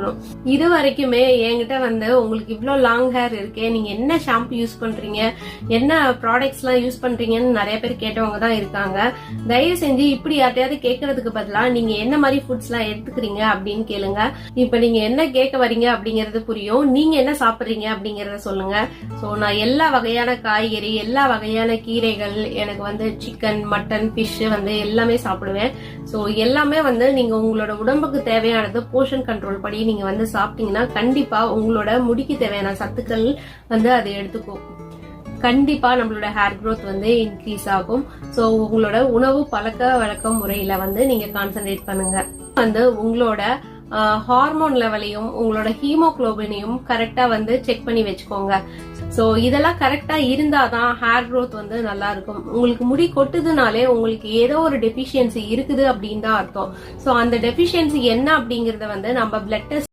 வரும். இது வரைக்குமே என்கிட்ட வந்து உங்களுக்கு இவ்வளவு லாங் ஹேர் இருக்கே, நீங்க என்ன ஷாம்பு யூஸ் பண்றீங்க, என்ன ப்ராடக்ட்ஸ் எல்லாம் யூஸ் பண்றீங்கன்னு நிறைய பேர் கேட்டவங்க தான் இருக்காங்க. தயவு செஞ்சு இப்படி யார்ட்டையாவது கேட்கறதுக்கு பதிலா நீங்க என்ன மாதிரி ஃபுட்ஸ் எல்லாம் எடுத்துக்கிறீங்க அப்படின்னு கேளுங்க. இப்ப நீங்க என்ன கேட்க வரீங்க அப்படிங்கறது புரியும். நீங்க என்ன சாப்பிடுறீங்க அப்படிங்கறத சொல்லுங்க. சோ நான் எல்லா வகையான காய்கறி, எல்லா வகையான கீரைகள், எனக்கு வந்து சிக்கன், மட்டன், ஃபிஷ் வந்து எல்லாமே சாப்பிடுவேன். சோ எல்லாமே வந்து நீங்க உங்களோட உடம்புக்கு தேவையானது போர்ஷன் கண்ட்ரோல் படி நீங்க வந்து சாப்பிட்டீங்கன்னா கண்டிப்பா உங்களோட முடிக்கு தேவையான சத்துக்கள் வந்து அதை எடுத்துக்கும். கண்டிப்பா நம்மளோட ஹேர் growth வந்து இன்க்ரீஸ் ஆகும். சோ உங்களோட உணவு பழக்க வழக்க முறையில வந்து நீங்க கான்சென்ட்ரேட் பண்ணுங்க. வந்து உங்களோட ஹார்மோன் லெவலையும் உங்களோட ஹீமோகுளோபினையும் கரெக்டா வந்து செக் பண்ணி வச்சுக்கோங்க. சோ இதெல்லாம் கரெக்டா இருந்தாதான் ஹேர் growth வந்து நல்லா இருக்கும். உங்களுக்கு முடி கொட்டுதுனாலே உங்களுக்கு ஏதோ ஒரு டெபிஷியன்சி இருக்குது அப்படின்னு தான் அர்த்தம். சோ அந்த டெபிஷியன்சி என்ன அப்படிங்கறத வந்து நம்ம பிளட் டெஸ்ட்